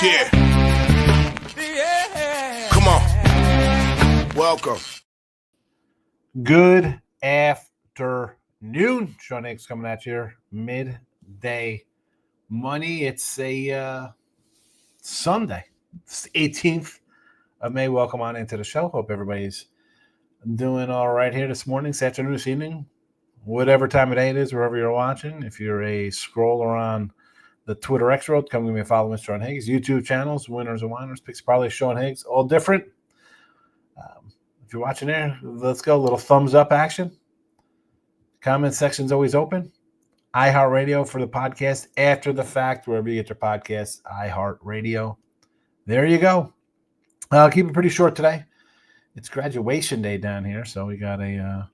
Yeah. Come on. Welcome. Good afternoon. Sean Higgs coming at you here. Midday money. It's a Sunday. It's the 18th of May. Welcome on into the show. Hope everybody's doing all right here this morning, this afternoon, this evening, whatever time of day it is, wherever you're watching. If you're a scroller on the Twitter X road, come give me a follow, Mr. Sean Higgs. YouTube channels, Winners and Whiners, Picks, probably Sean Higgs, all different. If you're watching there, let's go. A little thumbs up action. Comment section's always open. iHeartRadio for the podcast after the fact, wherever you get your podcasts, iHeartRadio. There you go. I'll keep it pretty short today. It's graduation day down here, so we got a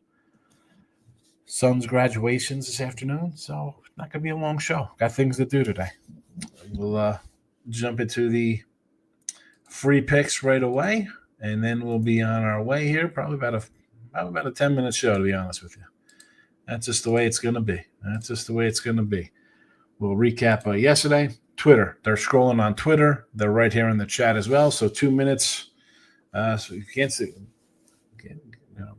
son's graduations this afternoon, so it's not going to be a long show. Got things to do today. We'll jump into the free picks right away, and then we'll be on our way here. Probably about a 10-minute show, to be honest with you. That's just the way it's going to be. We'll recap yesterday. Twitter. They're scrolling on Twitter. They're right here in the chat as well. So 2 minutes. So you can't see.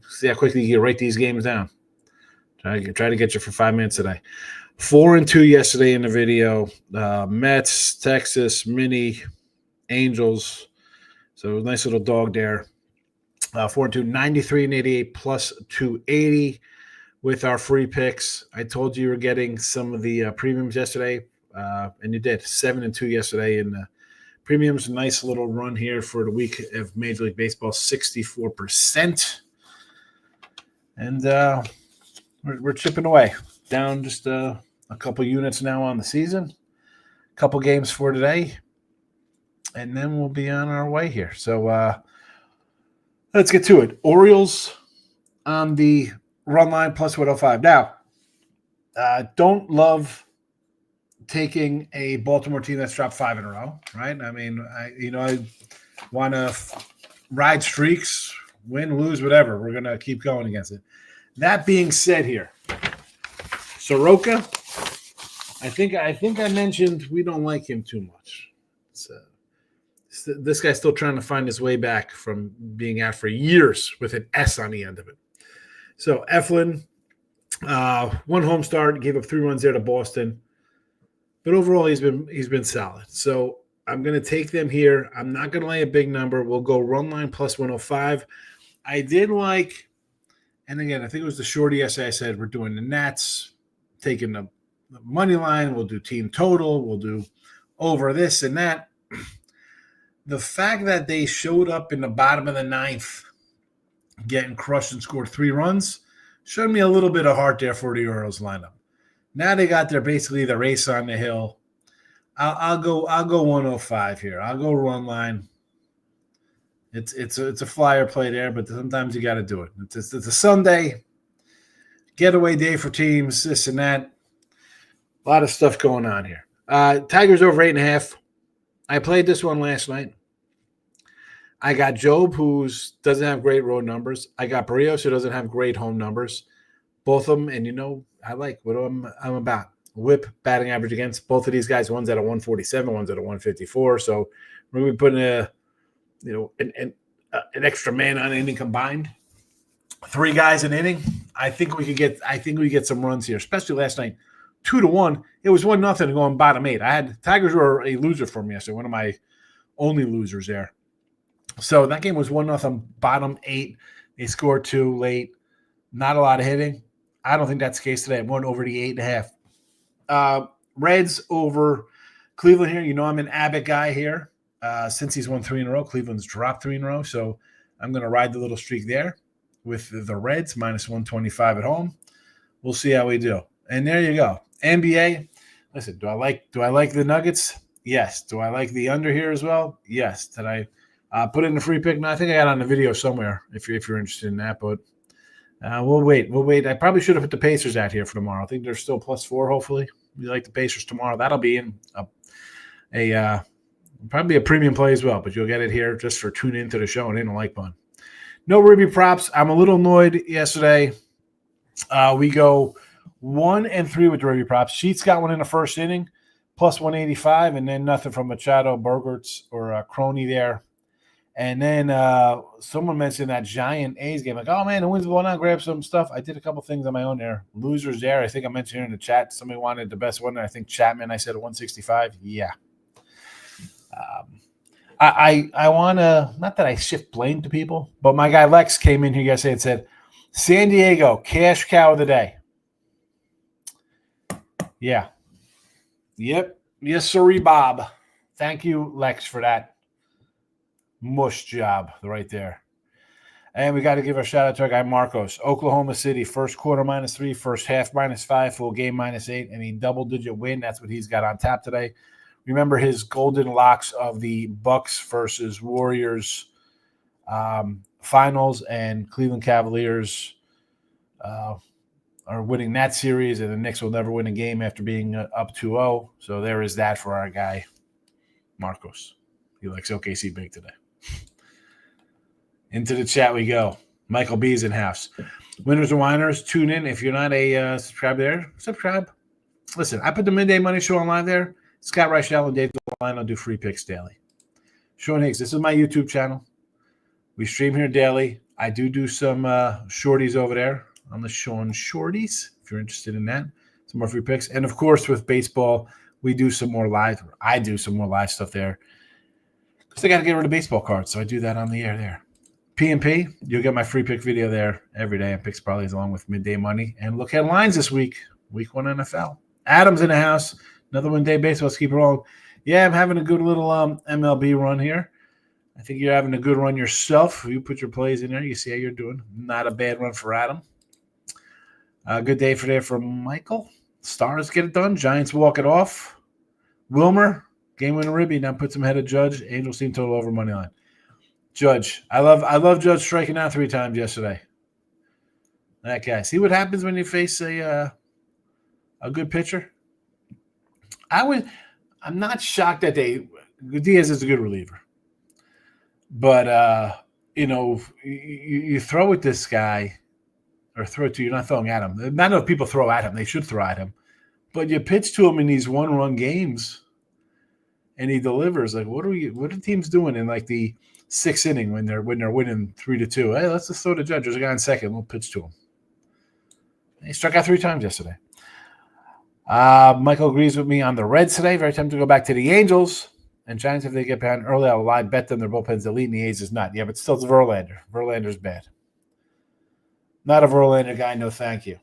See how quickly you can write these games down. Try to get you for 5 minutes today. 4-2 yesterday in the video. Mets, Texas, Mini, Angels. So nice little dog there. 4-2, 93 and 88 plus 280 with our free picks. I told you were getting some of the premiums yesterday, and you did. 7-2 yesterday in the premiums. Nice little run here for the week of Major League Baseball, 64%. And we're chipping away. Down just a couple units now on the season. A couple games for today. And then we'll be on our way here. So let's get to it. Orioles on the run line plus 105. Now, don't love taking a Baltimore team that's dropped 5 in a row, right? I mean, I want to ride streaks, win, lose, whatever. We're going to keep going against it. That being said here, Soroka, I think I mentioned we don't like him too much. This guy's still trying to find his way back from being out for years with an S on the end of it. So Eflin, one home start, gave up 3 runs there to Boston. But overall, he's been solid. So I'm going to take them here. I'm not going to lay a big number. We'll go run line plus 105. I did like, and again, I think it was the shorty yesterday. I said we're doing the Nats, taking the money line. We'll do team total. We'll do over this and that. The fact that they showed up in the bottom of the 9th, getting crushed and scored 3 runs, showed me a little bit of heart there for the Orioles lineup. Now they got basically the race on the hill. I'll go 105 here. I'll go run line. It's a flyer play there, but sometimes you got to do it. It's a Sunday getaway day for teams, this and that. A lot of stuff going on here. Tigers over 8.5. I played this one last night. I got Job, who doesn't have great road numbers. I got Barrios, who doesn't have great home numbers. Both of them, and I like what I'm about. Whip batting average against both of these guys. One's at a 147, one's at a 154. So we're going to be putting an extra man on inning combined. 3 guys an inning. I think we get some runs here, especially last night. 2-1. It was 1-0 going bottom 8. Tigers were a loser for me yesterday. One of my only losers there. So that game was 1-0 bottom 8. They scored 2 late. Not a lot of hitting. I don't think that's the case today. I'm going over the 8.5. Reds over Cleveland here. I'm an Abbott guy here. Since he's won 3 in a row, Cleveland's dropped 3 in a row. So I'm going to ride the little streak there with the Reds, minus 125 at home. We'll see how we do. And there you go. NBA. Listen, do I like the Nuggets? Yes. Do I like the under here as well? Yes. Did I put in the free pick? No, I think I got it on the video somewhere if you're interested in that. But we'll wait. I probably should have put the Pacers out here for tomorrow. I think they're still +4, hopefully. We like the Pacers tomorrow. That'll be in probably a premium play as well, but you'll get it here just for tuning into the show and hitting the like button. No Ruby props. I'm a little annoyed yesterday. We go 1-3 with the Ruby props. Sheets got one in the first inning. plus 185, and then nothing from Machado, Burgerts, or Crony there. And then someone mentioned that giant A's game. Like, oh, man, the wind's blowing out. Grab some stuff. I did a couple things on my own there. Losers there. I think I mentioned in the chat. Somebody wanted the best one. I think Chapman, I said 165. Yeah. I want to, not that I shift blame to people, but my guy Lex came in here yesterday and said, San Diego, cash cow of the day. Yeah. Yep. Yes, sirree, Bob. Thank you, Lex, for that mush job right there. And we got to give a shout out to our guy Marcos. Oklahoma City, first quarter -3, first half -5, full game -8, and a double-digit win. That's what he's got on tap today. Remember his golden locks of the Bucks versus Warriors finals, and Cleveland Cavaliers are winning that series, and the Knicks will never win a game after being up 2-0. So there is that for our guy Marcos. He likes OKC big today. Into the chat we go. Michael B's in house. Winners and Whiners, tune in. If you're not a subscriber there, subscribe. Listen, I put the Midday Money Show on live there. Scott Reichel and Dave DeLine do free picks daily. Sean Higgs, this is my YouTube channel. We stream here daily. I do some shorties over there on the Sean Shorties, if you're interested in that. Some more free picks. And, of course, with baseball, we do some more live. I do some more live stuff there. Because I got to get rid of baseball cards, so I do that on the air there. P&P, you'll get my free pick video there every day and picks parlays along with Midday Money. And look at lines this week, week 1 NFL. Adam's in the house. Another one day baseball. Let's keep it rolling. Yeah, I'm having a good little MLB run here. I think you're having a good run yourself. You put your plays in there. You see how you're doing. Not a bad run for Adam. Good day for Michael. Stars get it done. Giants walk it off. Wilmer, game winner Ribby. Now puts him ahead of Judge. Angels team total over money line. Judge. I love Judge striking out 3 times yesterday. That guy. See what happens when you face a good pitcher? I'm not shocked that Diaz is a good reliever. But, you throw at this guy, or throw it to, you're not throwing at him. Not enough people throw at him. They should throw at him. But you pitch to him in these one-run games, and he delivers. Like, what are teams doing in, like, the 6th inning when they're winning 3-2? Hey, let's just throw to Judge. There's a guy on second. We'll pitch to him. He struck out 3 times yesterday. Michael agrees with me on the Reds today. Very tempted to go back to the Angels. And Giants, if they get behind early, I'll live bet them. Their bullpen's elite, and the A's is not. Yeah, but still it's Verlander. Verlander's bad. Not a Verlander guy, no thank you.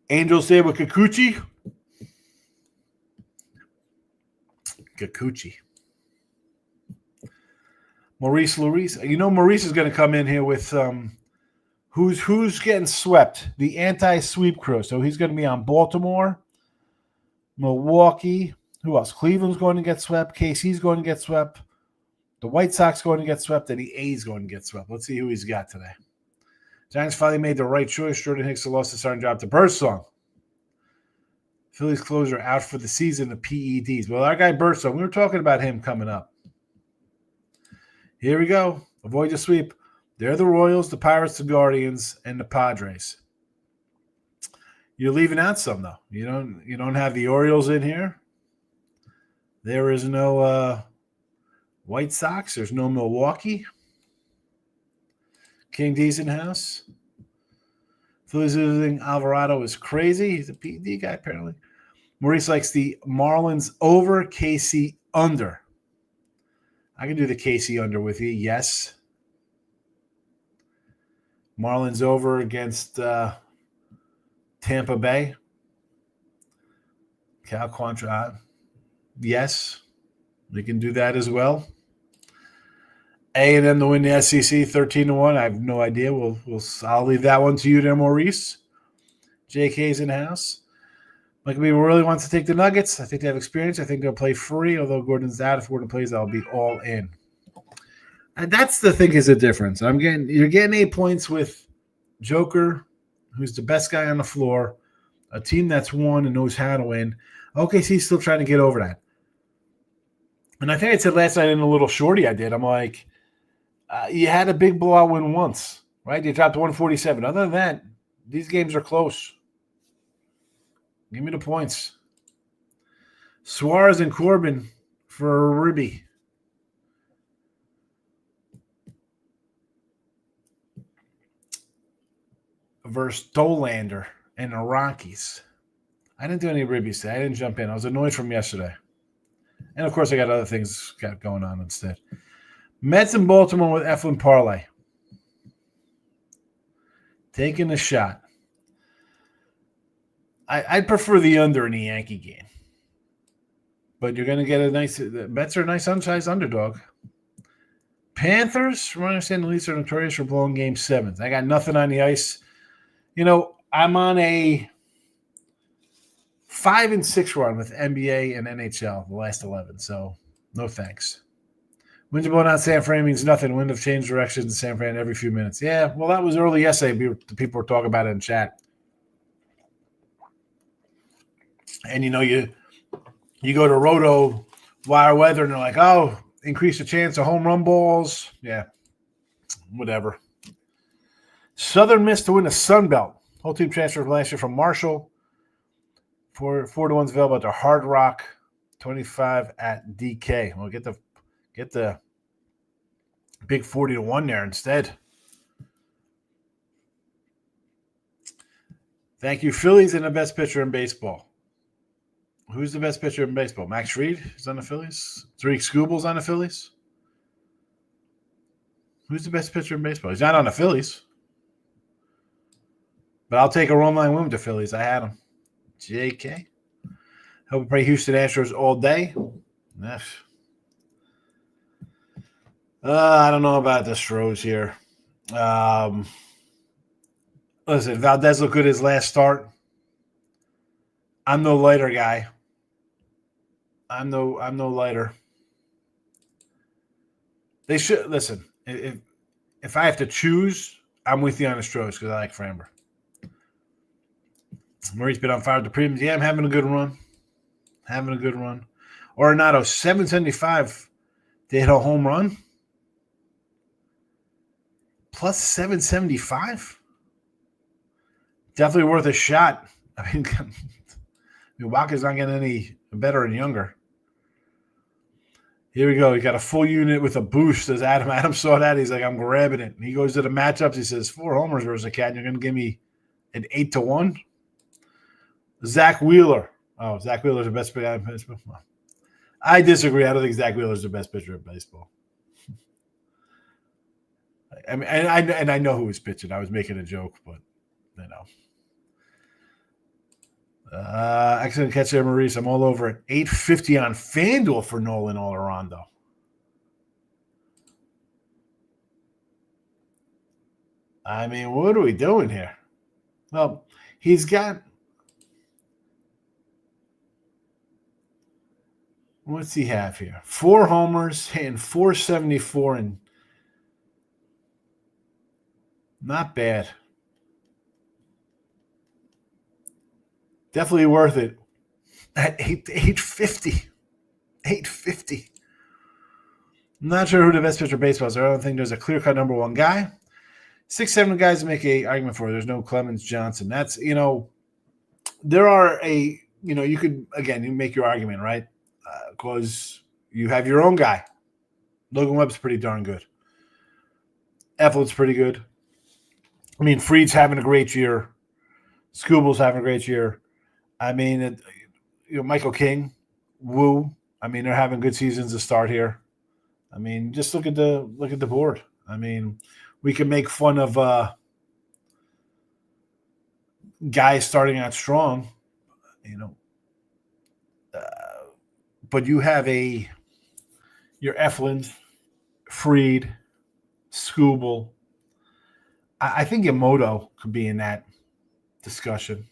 Angels there with Kikuchi. Maurice Luis. Maurice is going to come in here with who's getting swept, the anti-sweep crew. So he's going to be on Baltimore, Milwaukee. Who else? Cleveland's going to get swept. KC's going to get swept. The White Sox going to get swept, and the A's going to get swept. Let's see who he's got today. Giants finally made the right choice. Jordan Hicks lost the starting job to Birdsong. Phillies closer out for the season, the PEDs. Well, our guy Birdsong, we were talking about him coming up. Here we go. Avoid the sweep. They're the Royals, the Pirates, the Guardians, and the Padres. You're leaving out some, though. You don't have the Orioles in here. There is no White Sox. There's no Milwaukee. King D's in house. Phillies losing Alvarado is crazy. He's a PED guy, apparently. Maurice likes the Marlins over, KC under. I can do the KC under with you, yes. Marlins over against Tampa Bay. Cal Quantrill. Yes, we can do that as well. A&M to win the SEC 13-1. I have no idea. I'll leave that one to you there, Maurice. JK's in house. Michael B really wants to take the Nuggets. I think they have experience. I think they'll play free. Although Gordon's out, if Gordon plays, I'll be all in. And that's the thing is the difference. You're getting 8 points with Joker, who's the best guy on the floor, a team that's won and knows how to win. OKC's still trying to get over that. And I think I said last night in a little shorty I did, I'm like, you had a big blowout win once, right? You dropped 147. Other than that, these games are close. Give me the points. Suarez and Corbin for a ribby. Versus Dolander and the Rockies. I didn't do any ribbies today. I didn't jump in. I was annoyed from yesterday. And, of course, I got other things going on instead. Mets and Baltimore with Eflin parlay. Taking a shot. I'd prefer the under in the Yankee game. But you're going to get the Mets are a nice unsize underdog. Panthers, from what I understand, the Leafs are notorious for blowing game 7s. I got nothing on the ice. I'm on a 5-6 run with NBA and NHL, the last 11. So, no thanks. Wind of blowing out San Fran means nothing. Wind of change directions in San Fran every few minutes. Yeah, well, that was early yesterday. The people were talking about it in chat. And, you go to Roto Wire Weather, and they're like, oh, increase the chance of home run balls. Yeah, whatever. Southern Miss to win the Sun Belt. Whole team transferred last year from Marshall. 4-1's available at the Hard Rock. 25 at DK. We'll get the big 40-1 there instead. Thank you, Phillies, and the best pitcher in baseball. Who's the best pitcher in baseball? Max Fried is on the Phillies. Tariq Skubal's on the Phillies. Who's the best pitcher in baseball? He's not on the Phillies. But I'll take a run line win with the Phillies. I had him. JK. Hope we play Houston Astros all day. I don't know about the Stros here. Listen, Valdez looked good his last start. I'm no lighter guy. I'm no lighter. They should listen. If I have to choose, I'm with you on the Stros because I like Framber. Murray's been on fire with the premiums. Yeah, I'm having a good run. Arenado, 775. They hit a home run. Plus 775. Definitely worth a shot. I mean, Walker's not getting any better and younger. Here we go. He got a full unit with a boost. Says Adam. Adam saw that. He's like, I'm grabbing it. And he goes to the matchups. He says, 4 homers versus a cat. And you're going to give me an 8-1? Zach Wheeler. Oh, Zach Wheeler's the best pitcher in baseball. I disagree. I don't think Zach Wheeler's the best pitcher in baseball. I mean, and I know who was pitching. I was making a joke, but excellent catch there, Maurice. I'm all over it. 850 on FanDuel for Nolan Olorondo. I mean, what are we doing here? Well, he's got. What's he have here? 4 homers and 474, and not bad. Definitely worth it at 850. 850. I'm not sure who the best pitcher in baseball is. I don't think there's a clear-cut number one guy. 6, 7 guys to make an argument for. There's no Clemens Johnson. That's, there are you could, again, you make your argument, right? Because you have your own guy. Logan Webb's pretty darn good. Eflin's pretty good. I mean, Fried's having a great year. Skubal's having a great year. I mean, Michael King, Woo. I mean, they're having good seasons to start here. I mean, just look at the board. I mean, we can make fun of guys starting out strong, but you have your Eflin, Fried, Skubal. I think Yamamoto could be in that discussion.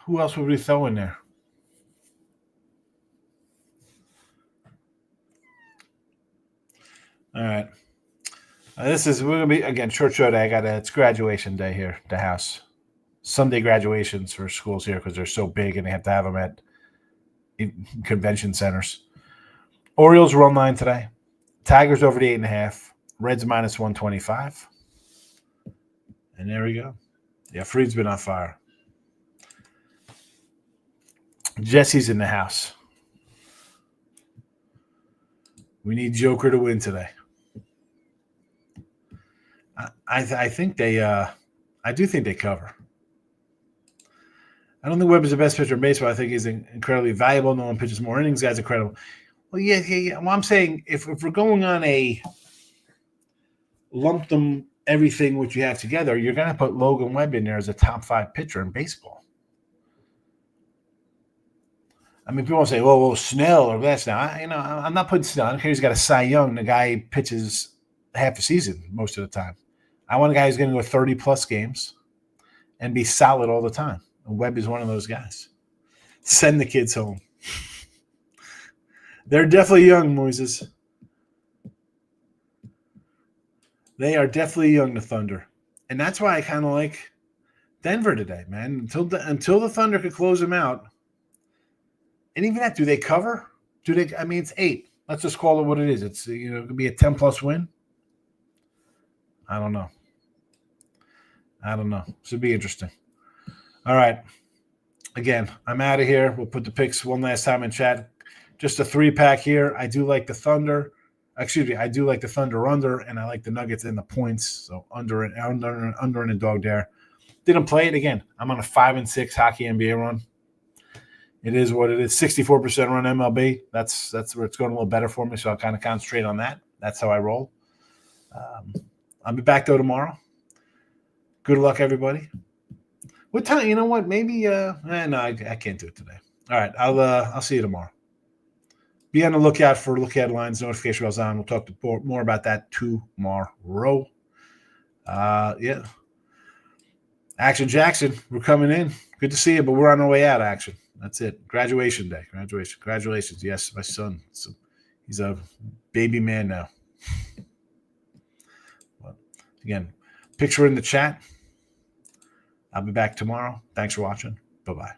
Who else would we throw in there? All right. We're going to be, again, short show day. It's graduation day here at the house. Sunday graduations for schools here because they're so big and they have to have them at convention centers. Orioles run line today. Tigers over the 8.5. Reds minus 125. And there we go. Yeah, Fried's been on fire. Jesse's in the house. We need Joker to win today. I think they I do think they cover. I don't think Webb is the best pitcher in baseball. I think he's incredibly valuable. No one pitches more innings. Guy's incredible. Well, yeah. Well, I'm saying if we're going on a lump them everything what you have together, you're going to put Logan Webb in there as a top 5 pitcher in baseball. I mean, people say, well, Snell or this. Now, I'm not putting Snell. I don't care. He's got a Cy Young. The guy pitches half the season most of the time. I want a guy who's going to go 30-plus games and be solid all the time. And Webb is one of those guys. Send the kids home. They're definitely young, Moises. They are definitely young, the Thunder. And that's why I kind of like Denver today, man. Until the Thunder could close them out. And even that, do they cover? I mean, it's 8. Let's just call it what it is. It's, it could be a 10-plus win. I don't know. Should be interesting. All right. Again, I'm out of here. We'll put the picks one last time in chat. Just a 3-pack here. I do like the Thunder. I do like the Thunder under, and I like the Nuggets in the points. So under and a dog there. Didn't play it again. I'm on a 5-6 hockey NBA run. It is what it is. 64% run MLB. That's where it's going a little better for me. So I'll kind of concentrate on that. That's how I roll. I'll be back though tomorrow. Good luck, everybody. What time? You know what? Maybe. No, I can't do it today. All right. I'll see you tomorrow. Be on the lookout for look headlines, notification bells on. We'll talk more about that tomorrow. Yeah. Action Jackson, we're coming in. Good to see you, but we're on our way out, Action. That's it. Graduation day. Congratulations. Yes, my son. He's a baby man now. Well, again, picture in the chat. I'll be back tomorrow. Thanks for watching. Bye-bye.